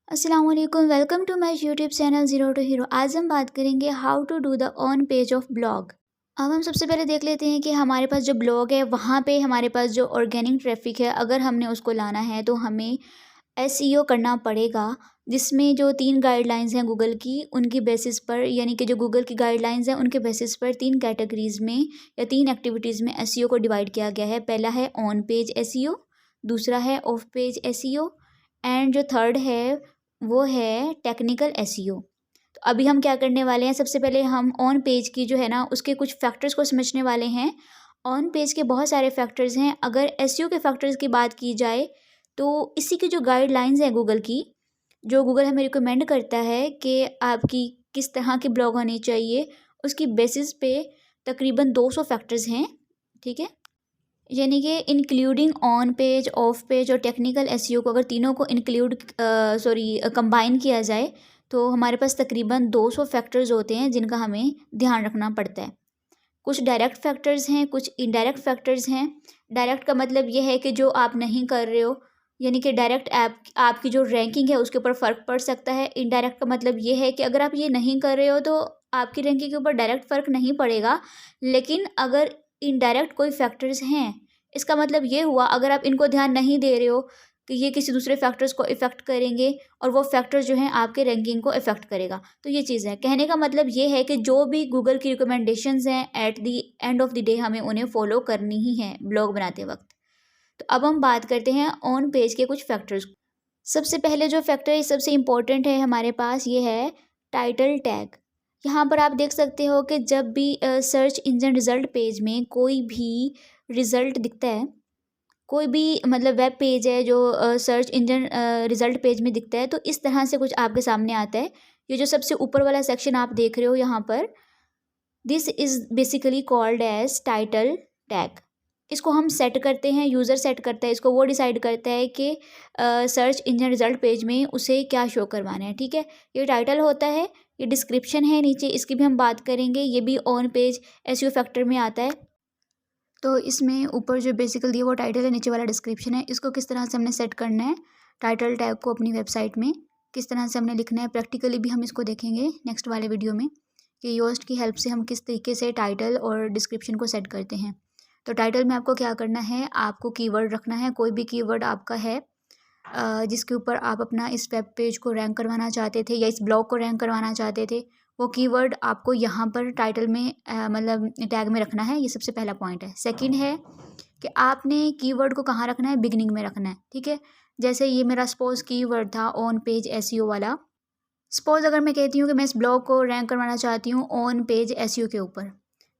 अस्सलाम वालेकुम, welcome to my YouTube channel zero to hero. आज हम बात करेंगे how to do the on page of blog. अब हम सबसे पहले देख लेते हैं कि हमारे पास जो ब्लॉग है वहाँ पे हमारे पास जो ऑर्गेनिक ट्रैफिक है, अगर हमने उसको लाना है तो हमें एसईओ करना पड़ेगा, जिसमें जो 3 गाइडलाइंस हैं गूगल की, उनकी बेसिस पर, यानी कि जो गूगल की गाइडलाइंस हैं उनके बेसिस पर 3 कैटेगरीज़ में या 3 एक्टिविटीज़ में एसईओ को डिवाइड किया गया है। पहला है ऑन पेज एसईओ, दूसरा है ऑफ पेज एसईओ एंड जो थर्ड है वो है टेक्निकल एसईओ। तो अभी हम क्या करने वाले हैं, सबसे पहले हम ऑन पेज की जो है ना उसके कुछ फैक्टर्स को समझने वाले हैं। ऑन पेज के बहुत सारे फैक्टर्स हैं। अगर एसईओ के फैक्टर्स की बात की जाए तो इसी की जो गाइडलाइंस हैं गूगल की, जो गूगल हमें रिकमेंड करता है कि आपकी किस तरह की ब्लॉग होनी चाहिए, उसकी बेसिस पे तकरीबन 200 फैक्टर्स हैं। ठीक है, यानी कि including on page, of page और टेक्निकल एसईओ को अगर तीनों को कंबाइन किया जाए तो हमारे पास तकरीबन 200 फैक्टर्स होते हैं जिनका हमें ध्यान रखना पड़ता है। कुछ डायरेक्ट फैक्टर्स हैं, कुछ इनडायरेक्ट फैक्टर्स हैं। डायरेक्ट का मतलब ये है कि जो आप नहीं कर रहे हो, यानी कि डायरेक्ट आपकी जो रैंकिंग है उसके ऊपर फ़र्क पड़ सकता है। इनडायरेक्ट का मतलब ये है कि अगर आप ये नहीं कर रहे हो तो आपकी रैंकिंग के ऊपर डायरेक्ट फ़र्क नहीं पड़ेगा, लेकिन अगर इनडायरेक्ट कोई फैक्टर्स हैं, इसका मतलब ये हुआ अगर आप इनको ध्यान नहीं दे रहे हो कि ये किसी दूसरे फैक्टर्स को इफ़ेक्ट करेंगे और वो फैक्टर्स जो हैं आपके रैंकिंग को इफ़ेक्ट करेगा। तो ये चीज़ है, कहने का मतलब ये है कि जो भी गूगल की रिकमेंडेशंस हैं at the end of the day हमें उन्हें फॉलो करनी ही है ब्लॉग बनाते वक्त। तो अब हम बात करते हैं ऑन पेज के कुछ फैक्टर्स। सबसे पहले जो फैक्टर सबसे इम्पोर्टेंट है हमारे पास, ये है टाइटल टैग। यहाँ पर आप देख सकते हो कि जब भी सर्च इंजन रिज़ल्ट पेज में कोई भी रिज़ल्ट दिखता है, कोई भी मतलब वेब पेज है जो सर्च इंजन रिज़ल्ट पेज में दिखता है, तो इस तरह से कुछ आपके सामने आता है। ये जो सबसे ऊपर वाला सेक्शन आप देख रहे हो यहाँ पर, this is basically called as title tag. इसको हम सेट करते हैं, यूज़र सेट करता है इसको, वो डिसाइड करता है कि सर्च इंजन रिज़ल्ट पेज में उसे क्या शो करवाना है। ठीक है, ये टाइटल होता है, ये डिस्क्रिप्शन है नीचे, इसकी भी हम बात करेंगे, ये भी ऑन पेज एसईओ फैक्टर में आता है। तो इसमें ऊपर जो बेसिकली दिया वो टाइटल है, नीचे वाला डिस्क्रिप्शन है। इसको किस तरह से हमने सेट करना है, टाइटल टैग को अपनी वेबसाइट में किस तरह से हमने लिखना है, प्रैक्टिकली भी हम इसको देखेंगे नेक्स्ट वाले वीडियो में कि योस्ट की हेल्प से हम किस तरीके से टाइटल और डिस्क्रिप्शन को सेट करते हैं। तो टाइटल में आपको क्या करना है, आपको कीवर्ड रखना है, कोई भी कीवर्ड आपका है जिसके ऊपर आप अपना इस वेब पेज को रैंक करवाना चाहते थे या इस ब्लॉग को रैंक करवाना चाहते थे, वो कीवर्ड आपको यहाँ पर टाइटल में मतलब टैग में रखना है। ये सबसे पहला पॉइंट है। सेकंड है कि आपने कीवर्ड को कहाँ रखना है, बिगनिंग में रखना है। ठीक है, जैसे ये मेरा सपोज कीवर्ड था ऑन पेज एसईओ वाला। सपोज अगर मैं कहती हूँ कि मैं इस ब्लॉग को रैंक करवाना चाहती हूँ ऑन पेज एसईओ के ऊपर।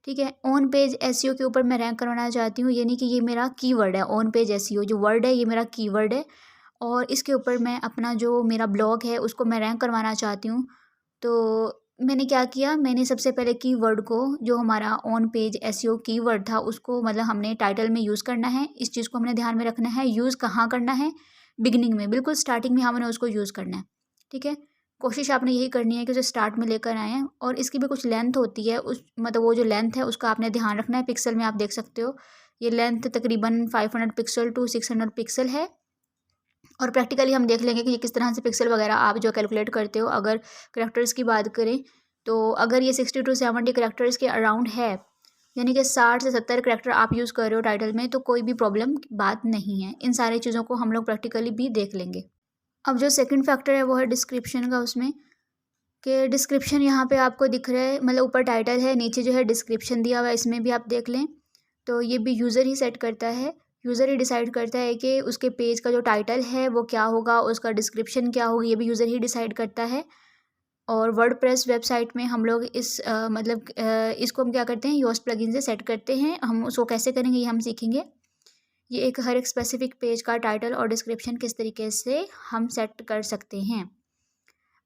ठीक है, ऑन पेज एसईओ के ऊपर मैं रैंक करवाना चाहती हूँ, यानी कि ये मेरा कीवर्ड है। ऑन पेज एसईओ जो वर्ड है ये मेरा कीवर्ड है और इसके ऊपर मैं अपना जो मेरा ब्लॉग है उसको मैं रैंक करवाना चाहती हूँ। तो मैंने क्या किया, मैंने सबसे पहले कीवर्ड को, जो हमारा ऑन पेज एसईओ कीवर्ड था, उसको मतलब हमने टाइटल में यूज़ करना है। इस चीज़ को हमने ध्यान में रखना है। यूज़ कहाँ करना है, बिगिनिंग में, बिल्कुल स्टार्टिंग में हमने उसको यूज़ करना है। ठीक है, कोशिश आपने यही करनी है कि उसे स्टार्ट में लेकर आएँ। और इसकी भी कुछ लेंथ होती है, उस मतलब वो जो लेंथ है उसका आपने ध्यान रखना है। पिक्सल में आप देख सकते हो ये लेंथ तकरीबन 500 पिक्सल टू 600 पिक्सल है। और प्रैक्टिकली हम देख लेंगे कि ये किस तरह से पिक्सल वगैरह आप जो कैलकुलेट करते हो। अगर करैक्टर्स की बात करें तो अगर ये 60 टू 70 करैक्टर्स के अराउंड है, यानी कि 60 से 70 करैक्टर आप यूज़ कर रहे हो टाइटल में, तो कोई भी प्रॉब्लम की बात नहीं है। इन सारी चीज़ों को हम लोग प्रैक्टिकली भी देख लेंगे। अब जो सेकंड फैक्टर है वो है डिस्क्रिप्शन का, उसमें कि डिस्क्रिप्शन यहाँ पे आपको दिख रहा है, मतलब ऊपर टाइटल है, नीचे जो है डिस्क्रिप्शन दिया हुआ है, इसमें भी आप देख लें। तो ये भी यूज़र ही सेट करता है, यूज़र ही डिसाइड करता है कि उसके पेज का जो टाइटल है वो क्या होगा, उसका डिस्क्रिप्शन क्या होगा, ये भी यूज़र ही डिसाइड करता है। और वर्डप्रेस वेबसाइट में हम लोग इसको हम क्या करते हैं, योस्ट प्लगइन से सेट करते हैं। हम उसको कैसे करेंगे ये हम सीखेंगे। ये एक हर एक स्पेसिफिक पेज का टाइटल और डिस्क्रिप्शन किस तरीके से हम सेट कर सकते हैं।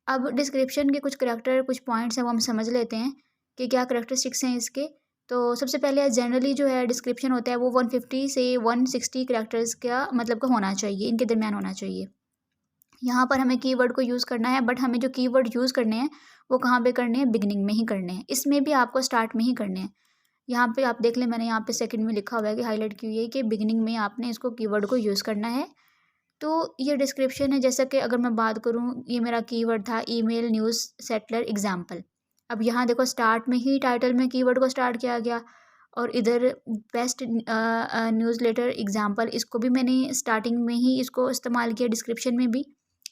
अब डिस्क्रिप्शन के कुछ करैक्टर, कुछ पॉइंट्स हैं वो हम समझ लेते हैं कि क्या करैक्टरिस्टिक्स हैं इसके। तो सबसे पहले जनरली जो है डिस्क्रिप्शन होता है वो 150 से 160 करैक्टर्स का मतलब का होना चाहिए, इनके दरमियान होना चाहिए। यहाँ पर हमें कीवर्ड को यूज़ करना है, बट हमें जो कीवर्ड यूज़ करने हैं वो कहाँ पे करने हैं, बिगनिंग में ही करने हैं। इसमें भी आपको स्टार्ट में ही करने हैं। यहाँ पे आप देख लें, मैंने यहाँ पे सेकंड में लिखा हुआ है कि हाईलाइट की हुई है कि बिगिनिंग में आपने इसको कीवर्ड को यूज़ करना है। तो ये डिस्क्रिप्शन है, जैसा कि अगर मैं बात करूँ, ये मेरा कीवर्ड था ईमेल न्यूज़ सेटलर एग्जाम्पल। अब यहाँ देखो स्टार्ट में ही टाइटल में कीवर्ड को स्टार्ट किया गया, और इधर बेस्ट न्यूज़लेटर एग्जाम्पल, इसको भी मैंने स्टार्टिंग में ही इसको इस्तेमाल किया, डिस्क्रिप्शन में भी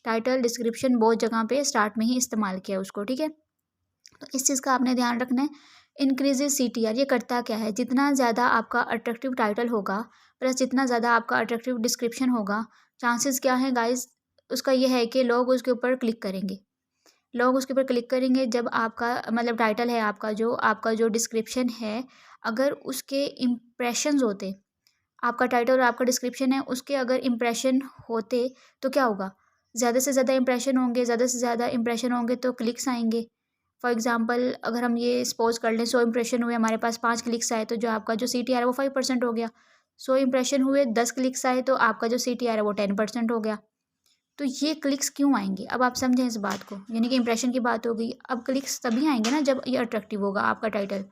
टाइटल डिस्क्रिप्शन बहुत जगह पे स्टार्ट में ही इस्तेमाल किया उसको, ठीक है। तो इस चीज़ का आपने ध्यान रखना है। इंक्रीजेज CTR, ये करता क्या है, जितना ज़्यादा आपका अट्रैक्टिव टाइटल होगा प्लस जितना ज़्यादा आपका अट्रैक्टिव डिस्क्रिप्शन होगा, चांसेस क्या है गाइस, उसका ये है कि लोग उसके ऊपर क्लिक करेंगे। लोग उसके ऊपर क्लिक करेंगे जब आपका मतलब टाइटल है, आपका जो डिस्क्रिप्शन है, अगर उसके इम्प्रेशंस होते, आपका टाइटल और आपका डिस्क्रिप्शन है उसके अगर इम्प्रेशन होते, तो क्या होगा, ज़्यादा से ज़्यादा इम्प्रेशन होंगे, ज़्यादा से ज़्यादा इम्प्रेशन होंगे तो क्लिक्स आएंगे। फॉर एग्जांपल अगर हम ये सपोज कर लें 100 इंप्रेशन हुए, हमारे पास 5 क्लिक्स आए, तो जो आपका जो CTR है वो 5% हो गया। 100 इंप्रेशन हुए, 10 क्लिक्स आए, तो आपका जो CTR है वो 10% हो गया। तो ये क्लिक्स क्यों आएंगे, अब आप समझें इस बात को, यानी कि इंप्रेशन की बात हो गई। अब क्लिक्स तभी आएंगे ना जब ये अट्रैक्टिव होगा आपका टाइटल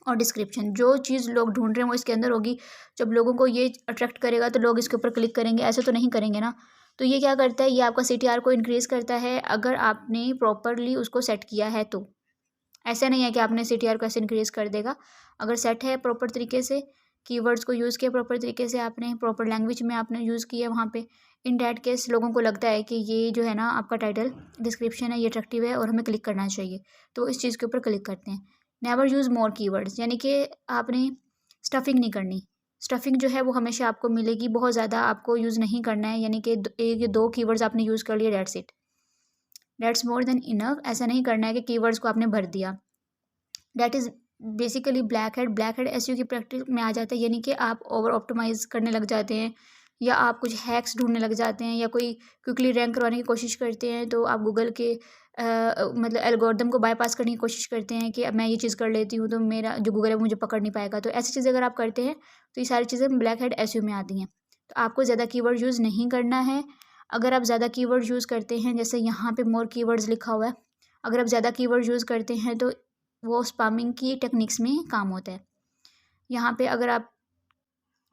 और डिस्क्रिप्शन। जो चीज़ लोग ढूंढ रहे हैं वो इसके अंदर होगी। जब लोगों को ये अट्रैक्ट करेगा तो लोग इसके ऊपर क्लिक करेंगे, ऐसे तो नहीं करेंगे ना। तो ये क्या करता है, ये आपका CTR को इंक्रीज़ करता है अगर आपने प्रॉपरली उसको सेट किया है तो। ऐसा नहीं है कि आपने CTR को ऐसे इंक्रीज़ कर देगा। अगर सेट है प्रॉपर तरीके से, कीवर्ड्स को यूज़ किया प्रॉपर तरीके से, आपने प्रॉपर लैंग्वेज में आपने यूज़ किया वहाँ पे, इन डैट केस लोगों को लगता है कि ये जो है ना आपका टाइटल डिस्क्रिप्शन है ये अट्रैक्टिव है और हमें क्लिक करना चाहिए, तो इस चीज़ के ऊपर क्लिक करते हैं। नेवर यूज़ मोर कीवर्ड्स, यानी कि आपने स्टफिंग नहीं करनी। स्टफिंग जो है वो हमेशा आपको मिलेगी, बहुत ज़्यादा आपको यूज़ नहीं करना है, यानी कि एक या दो कीवर्ड्स आपने यूज़ कर लिए, that's it, that's more than enough. ऐसा नहीं करना है कि कीवर्ड्स को आपने भर दिया। That is basically black head SEO की प्रैक्टिस में आ जाता है, यानी कि आप ओवर ऑप्टिमाइज़ करने लग जाते हैं, या आप कुछ हैक्स ढूंढने लग जाते हैं, या कोई क्विकली रैंक करवाने की कोशिश करते हैं, तो आप गूगल के मतलब एल्गोरिदम को बाईपास करने की कोशिश करते हैं कि अब मैं ये चीज़ कर लेती हूँ तो मेरा जो गूगल है वो मुझे पकड़ नहीं पाएगा। तो ऐसी चीज़ें अगर आप करते हैं तो ये सारी चीज़ें ब्लैक हेड SEO में आती हैं। तो आपको ज़्यादा कीवर्ड यूज़ नहीं करना है। अगर आप ज़्यादा कीवर्ड यूज़ करते हैं, जैसे यहाँ पे मोर कीवर्ड्स लिखा हुआ है, अगर आप ज़्यादा कीवर्ड यूज़ करते हैं तो वो स्पैमिंग की टेक्निक्स में काम होता है। यहाँ पे अगर आप,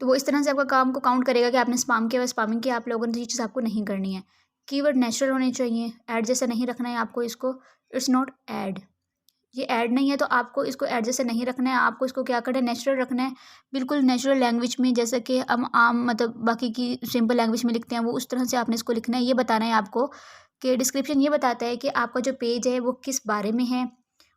तो वो इस तरह से आपका काम को काउंट करेगा कि आपने स्पैम किया, स्पैमिंग किया आप लोगों ने, तो ये चीज़ आपको नहीं करनी है। कीवर्ड नेचुरल होने चाहिए, ऐड जैसा नहीं रखना है आपको इसको। इट्स नॉट ऐड, ये ऐड नहीं है तो आपको इसको ऐड जैसे नहीं रखना है, आपको इसको क्या करना है, नेचुरल रखना है, बिल्कुल नेचुरल लैंग्वेज में, जैसे कि हम आम मतलब बाकी की सिंपल लैंग्वेज में लिखते हैं वो उस तरह से आपने इसको लिखना है। ये बताना है आपको कि डिस्क्रिप्शन ये बताता है कि आपका जो पेज है वो किस बारे में है,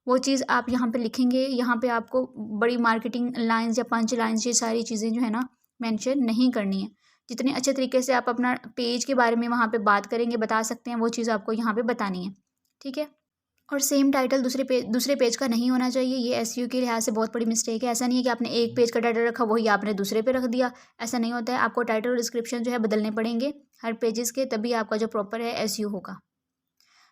वो चीज़ आप यहाँ पे लिखेंगे। यहाँ पे आपको बड़ी मार्केटिंग लाइंस या पंच लाइंस, ये सारी चीज़ें जो है ना मेंशन नहीं करनी है। जितने अच्छे तरीके से आप अपना पेज के बारे में वहाँ पे बात करेंगे, बता सकते हैं, वो चीज़ आपको यहाँ पे बतानी है, ठीक है। और सेम टाइटल दूसरे पेज का नहीं होना चाहिए, ये SEO के लिहाज से बहुत बड़ी मिस्टेक है। ऐसा नहीं है कि आपने एक पेज का टाइटल रखा वही आपने दूसरे पे रख दिया, ऐसा नहीं होता है। आपको टाइटल और डिस्क्रिप्शन जो है बदलने पड़ेंगे हर पेजेस के, तभी आपका जो प्रॉपर है SEO होगा।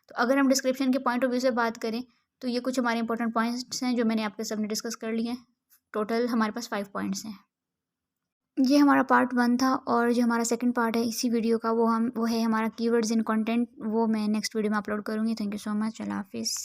तो अगर हम डिस्क्रिप्शन के पॉइंट ऑफ व्यू से बात करें तो ये कुछ हमारे इंपॉर्टेंट पॉइंट्स हैं जो मैंने आपके सामने डिस्कस कर लिए हैं। टोटल हमारे पास 5 पॉइंट्स हैं। ये हमारा पार्ट 1 था, और जो हमारा सेकंड पार्ट है इसी वीडियो का वो है हमारा कीवर्ड्स इन कंटेंट, वो मैं नेक्स्ट वीडियो में अपलोड करूँगी। थैंक यू सो मच, अल्लाह हाफिज़।